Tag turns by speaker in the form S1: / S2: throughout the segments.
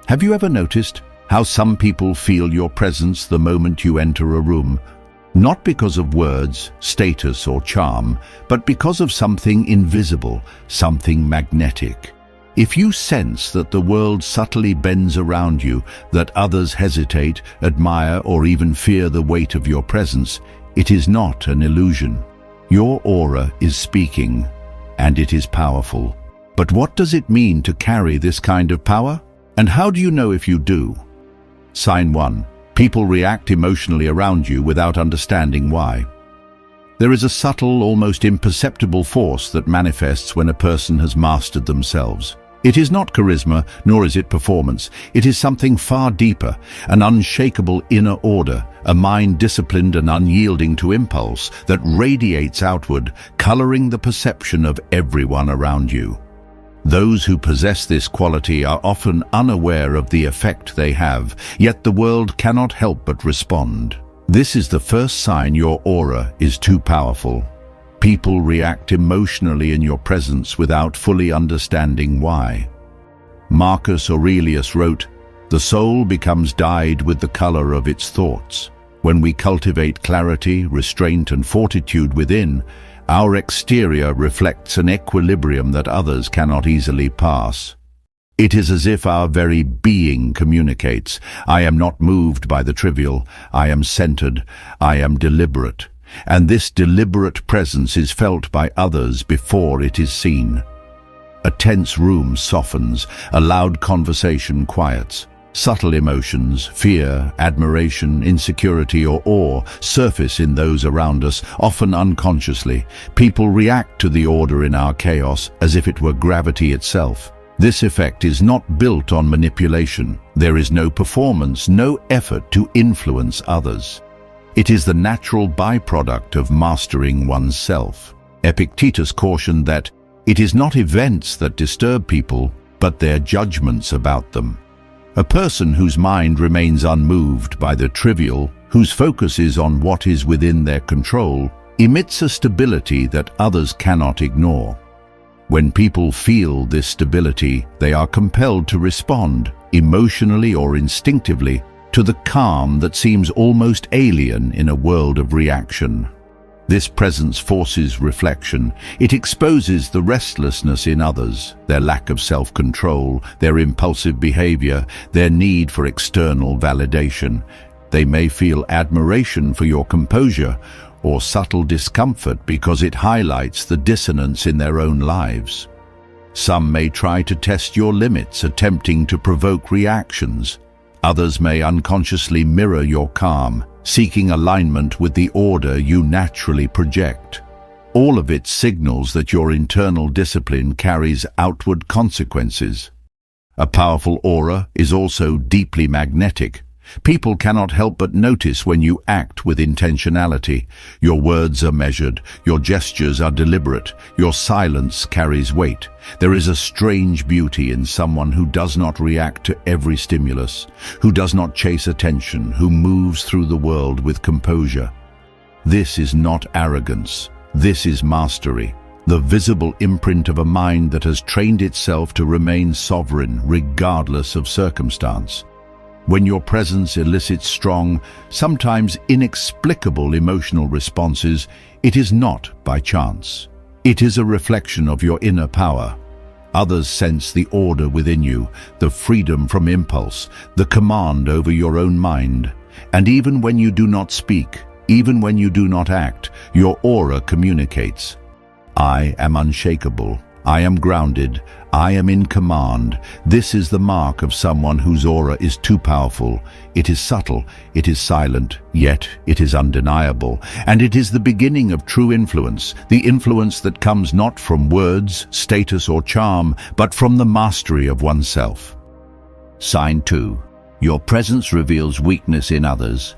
S1: Have you ever noticed how some people feel your presence the moment you enter a room? Not because of words, status, or charm, but because of something invisible, something magnetic. If you sense that the world subtly bends around you, that others hesitate, admire, or even fear the weight of your presence, it is not an illusion. Your aura is speaking, and it is powerful. But what does it mean to carry this kind of power? And how do you know if you do? Sign 1. People react emotionally around you without understanding why. There is a subtle, almost imperceptible force that manifests when a person has mastered themselves. It is not charisma, nor is it performance. It is something far deeper, an unshakable inner order, a mind disciplined and unyielding to impulse that radiates outward, coloring the perception of everyone around you. Those who possess this quality are often unaware of the effect they have, yet the world cannot help but respond. This is the first sign your aura is too powerful. People react emotionally in your presence without fully understanding why. Marcus Aurelius wrote, "The soul becomes dyed with the color of its thoughts." When we cultivate clarity, restraint, and fortitude within, our exterior reflects an equilibrium that others cannot easily pass. It is as if our very being communicates, "I am not moved by the trivial, I am centered, I am deliberate." And this deliberate presence is felt by others before it is seen. A tense room softens, a loud conversation quiets. Subtle emotions, fear, admiration, insecurity, or awe surface in those around us, often unconsciously. People react to the order in our chaos as if it were gravity itself. This effect is not built on manipulation. There is no performance, no effort to influence others. It is the natural byproduct of mastering oneself. Epictetus cautioned that it is not events that disturb people, but their judgments about them. A person whose mind remains unmoved by the trivial, whose focus is on what is within their control, emits a stability that others cannot ignore. When people feel this stability, they are compelled to respond, emotionally or instinctively, to the calm that seems almost alien in a world of reaction. This presence forces reflection. It exposes the restlessness in others, their lack of self-control, their impulsive behavior, their need for external validation. They may feel admiration for your composure or subtle discomfort because it highlights the dissonance in their own lives. Some may try to test your limits, attempting to provoke reactions. Others may unconsciously mirror your calm, seeking alignment with the order you naturally project. All of it signals that your internal discipline carries outward consequences. A powerful aura is also deeply magnetic. People cannot help but notice when you act with intentionality. Your words are measured, your gestures are deliberate, your silence carries weight. There is a strange beauty in someone who does not react to every stimulus, who does not chase attention, who moves through the world with composure. This is not arrogance. This is mastery, the visible imprint of a mind that has trained itself to remain sovereign regardless of circumstance. When your presence elicits strong, sometimes inexplicable emotional responses, it is not by chance. It is a reflection of your inner power. Others sense the order within you, the freedom from impulse, the command over your own mind. And even when you do not speak, even when you do not act, your aura communicates. I am unshakable. I am grounded. I am in command. This is the mark of someone whose aura is too powerful. It is subtle, it is silent, yet it is undeniable. And it is the beginning of true influence, the influence that comes not from words, status, or charm, but from the mastery of oneself. Sign 2. Your presence reveals weakness in others.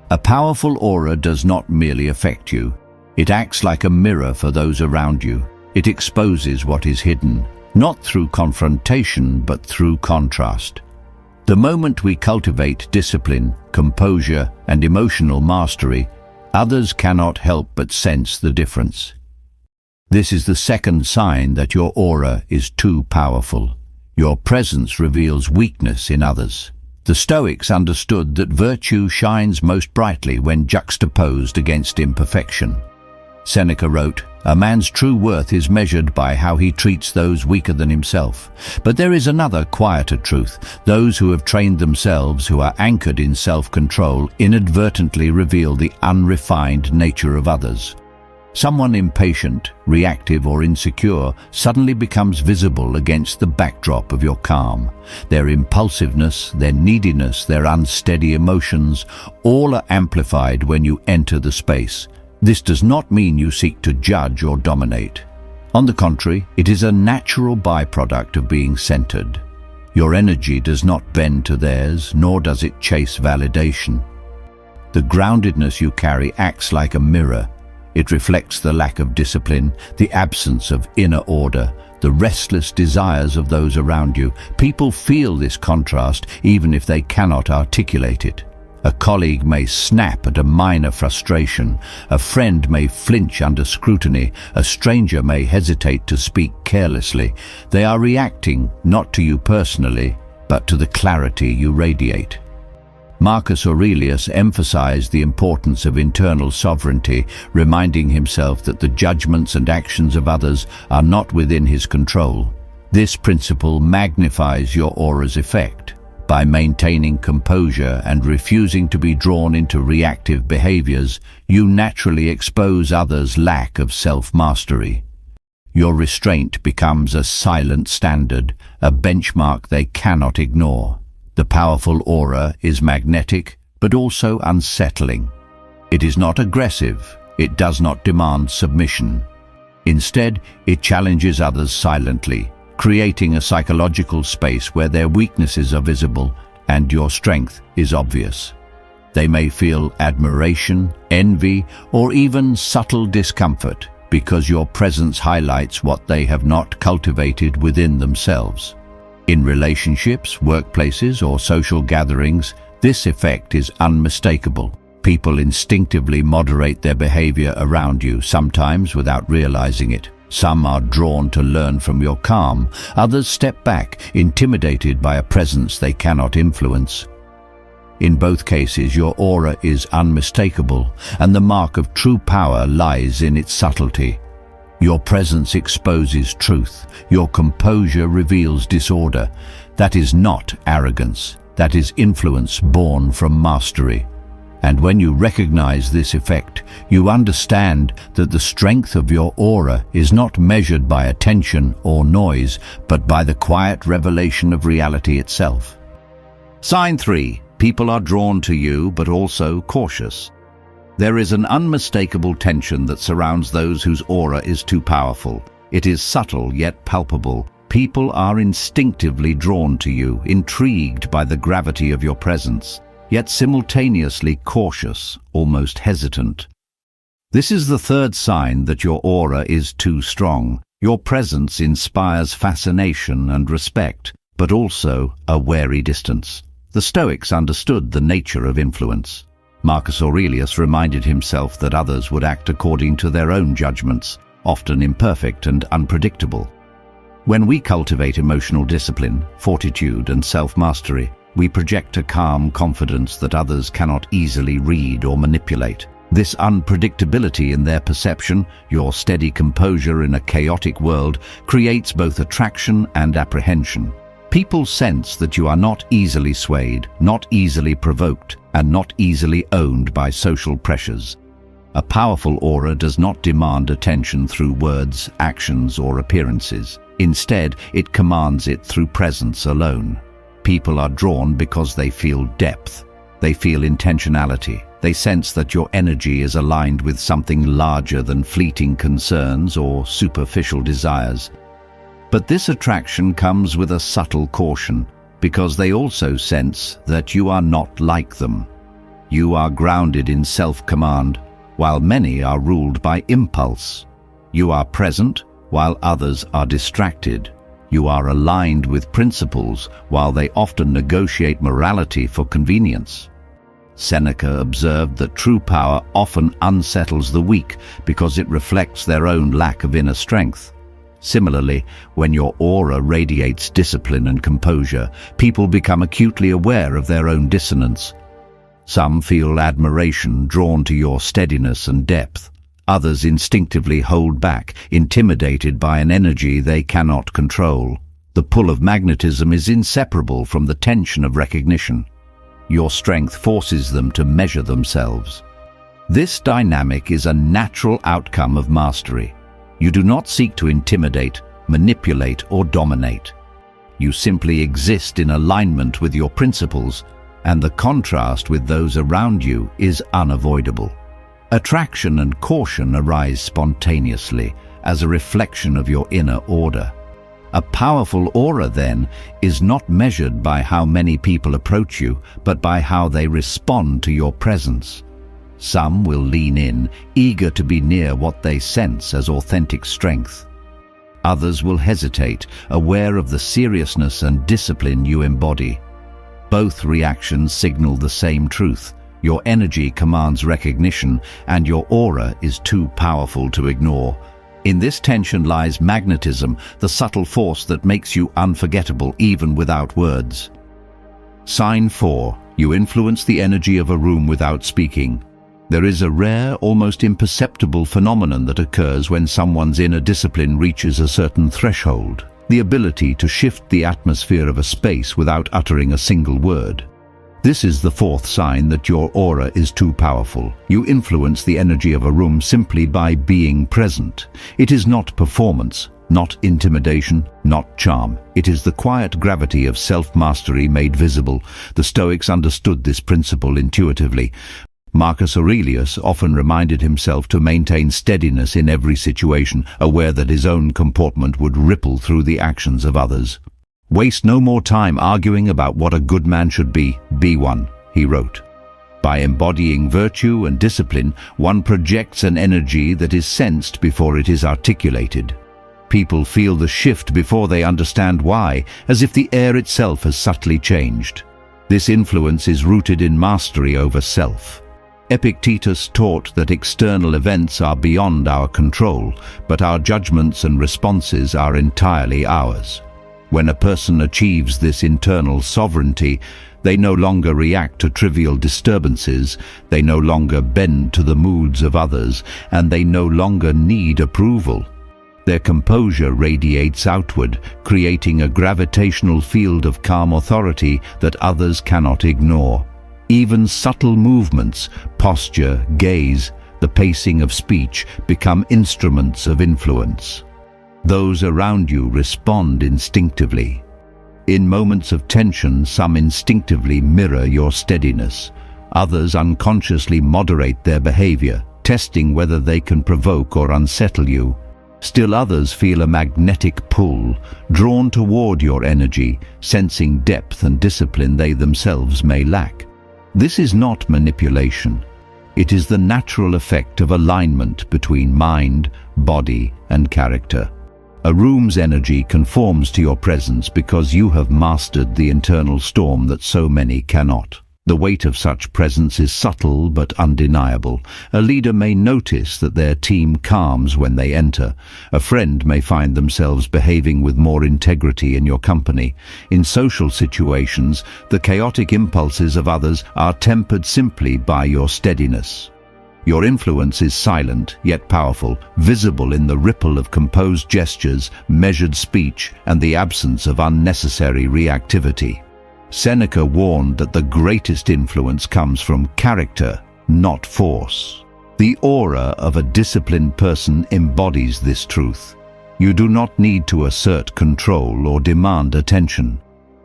S1: A powerful aura does not merely affect you. It acts like a mirror for those around you. It exposes what is hidden, not through confrontation, but through contrast. The moment we cultivate discipline, composure, and emotional mastery, others cannot help but sense the difference. This is the second sign that your aura is too powerful. Your presence reveals weakness in others. The Stoics understood that virtue shines most brightly when juxtaposed against imperfection. Seneca wrote, "A man's true worth is measured by how he treats those weaker than himself." But there is another, quieter truth. Those who have trained themselves, who are anchored in self-control, inadvertently reveal the unrefined nature of others. Someone impatient, reactive, or insecure suddenly becomes visible against the backdrop of your calm. Their impulsiveness, their neediness, their unsteady emotions, all are amplified when you enter the space. This does not mean you seek to judge or dominate. On the contrary, it is a natural byproduct of being centered. Your energy does not bend to theirs, nor does it chase validation. The groundedness you carry acts like a mirror. It reflects the lack of discipline, the absence of inner order, the restless desires of those around you. People feel this contrast even if they cannot articulate it. A colleague may snap at a minor frustration, a friend may flinch under scrutiny, a stranger may hesitate to speak carelessly. They are reacting not to you personally, but to the clarity you radiate. Marcus Aurelius emphasized the importance of internal sovereignty, reminding himself that the judgments and actions of others are not within his control. This principle magnifies your aura's effect. By maintaining composure and refusing to be drawn into reactive behaviors, you naturally expose others' lack of self-mastery. Your restraint becomes a silent standard, a benchmark they cannot ignore. The powerful aura is magnetic, but also unsettling. It is not aggressive, it does not demand submission. Instead, it challenges others silently, creating a psychological space where their weaknesses are visible and your strength is obvious. They may feel admiration, envy, or even subtle discomfort because your presence highlights what they have not cultivated within themselves. In relationships, workplaces, or social gatherings, this effect is unmistakable. People instinctively moderate their behavior around you, sometimes without realizing it. Some are drawn to learn from your calm, others step back, intimidated by a presence they cannot influence. In both cases, your aura is unmistakable, and the mark of true power lies in its subtlety. Your presence exposes truth, your composure reveals disorder. That is not arrogance, that is influence born from mastery. And when you recognize this effect, you understand that the strength of your aura is not measured by attention or noise, but by the quiet revelation of reality itself. Sign 3. People are drawn to you, but also cautious. There is an unmistakable tension that surrounds those whose aura is too powerful. It is subtle yet palpable. People are instinctively drawn to you, intrigued by the gravity of your presence, yet simultaneously cautious, almost hesitant. This is the third sign that your aura is too strong. Your presence inspires fascination and respect, but also a wary distance. The Stoics understood the nature of influence. Marcus Aurelius reminded himself that others would act according to their own judgments, often imperfect and unpredictable. When we cultivate emotional discipline, fortitude, and self-mastery, we project a calm confidence that others cannot easily read or manipulate. This unpredictability in their perception, your steady composure in a chaotic world, creates both attraction and apprehension. People sense that you are not easily swayed, not easily provoked, and not easily owned by social pressures. A powerful aura does not demand attention through words, actions, or appearances. Instead, it commands it through presence alone. People are drawn because they feel depth. They feel intentionality. They sense that your energy is aligned with something larger than fleeting concerns or superficial desires. But this attraction comes with a subtle caution, because they also sense that you are not like them. You are grounded in self-command, while many are ruled by impulse. You are present, while others are distracted. You are aligned with principles, while they often negotiate morality for convenience. Seneca observed that true power often unsettles the weak because it reflects their own lack of inner strength. Similarly, when your aura radiates discipline and composure, people become acutely aware of their own dissonance. Some feel admiration, drawn to your steadiness and depth. Others instinctively hold back, intimidated by an energy they cannot control. The pull of magnetism is inseparable from the tension of recognition. Your strength forces them to measure themselves. This dynamic is a natural outcome of mastery. You do not seek to intimidate, manipulate, or dominate. You simply exist in alignment with your principles, and the contrast with those around you is unavoidable. Attraction and caution arise spontaneously as a reflection of your inner order. A powerful aura, then, is not measured by how many people approach you, but by how they respond to your presence. Some will lean in, eager to be near what they sense as authentic strength. Others will hesitate, aware of the seriousness and discipline you embody. Both reactions signal the same truth. Your energy commands recognition, and your aura is too powerful to ignore. In this tension lies magnetism, the subtle force that makes you unforgettable even without words. Sign 4. You influence the energy of a room without speaking. There is a rare, almost imperceptible phenomenon that occurs when someone's inner discipline reaches a certain threshold, the ability to shift the atmosphere of a space without uttering a single word. This is the 4th sign that your aura is too powerful. You influence the energy of a room simply by being present. It is not performance, not intimidation, not charm. It is the quiet gravity of self-mastery made visible. The Stoics understood this principle intuitively. Marcus Aurelius often reminded himself to maintain steadiness in every situation, aware that his own comportment would ripple through the actions of others. "Waste no more time arguing about what a good man should be one," he wrote. By embodying virtue and discipline, one projects an energy that is sensed before it is articulated. People feel the shift before they understand why, as if the air itself has subtly changed. This influence is rooted in mastery over self. Epictetus taught that external events are beyond our control, but our judgments and responses are entirely ours. When a person achieves this internal sovereignty, they no longer react to trivial disturbances, they no longer bend to the moods of others, and they no longer need approval. Their composure radiates outward, creating a gravitational field of calm authority that others cannot ignore. Even subtle movements, posture, gaze, the pacing of speech become instruments of influence. Those around you respond instinctively. In moments of tension, some instinctively mirror your steadiness. Others unconsciously moderate their behavior, testing whether they can provoke or unsettle you. Still others feel a magnetic pull, drawn toward your energy, sensing depth and discipline they themselves may lack. This is not manipulation. It is the natural effect of alignment between mind, body, and character. A room's energy conforms to your presence because you have mastered the internal storm that so many cannot. The weight of such presence is subtle but undeniable. A leader may notice that their team calms when they enter. A friend may find themselves behaving with more integrity in your company. In social situations, the chaotic impulses of others are tempered simply by your steadiness. Your influence is silent yet powerful, visible in the ripple of composed gestures, measured speech, and the absence of unnecessary reactivity. Seneca warned that the greatest influence comes from character, not force. The aura of a disciplined person embodies this truth. You do not need to assert control or demand attention.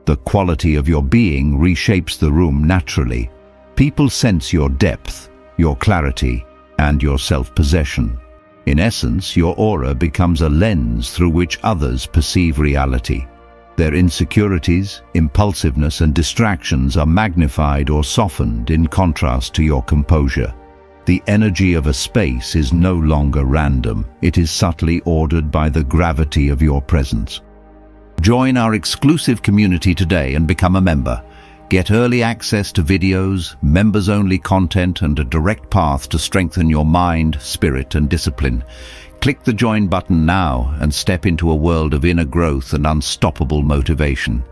S1: The quality of your being reshapes the room naturally. People sense your depth, your clarity, and your self-possession. In essence, your aura becomes a lens through which others perceive reality. Their insecurities, impulsiveness, and distractions are magnified or softened in contrast to your composure. The energy of a space is no longer random. It is subtly ordered by the gravity of your presence. Join our exclusive community today and become a member. Get early access to videos, members-only content, and a direct path to strengthen your mind, spirit, and discipline. Click the join button now and step into a world of inner growth and unstoppable motivation.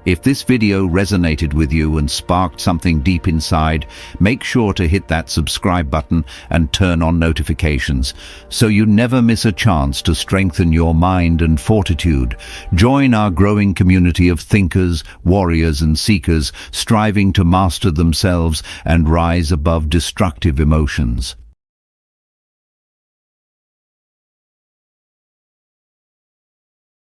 S1: If this video resonated with you and sparked something deep inside, make sure to hit that subscribe button and turn on notifications so you never miss a chance to strengthen your mind and fortitude. Join our growing community of thinkers, warriors and seekers, striving to master themselves and rise above destructive emotions.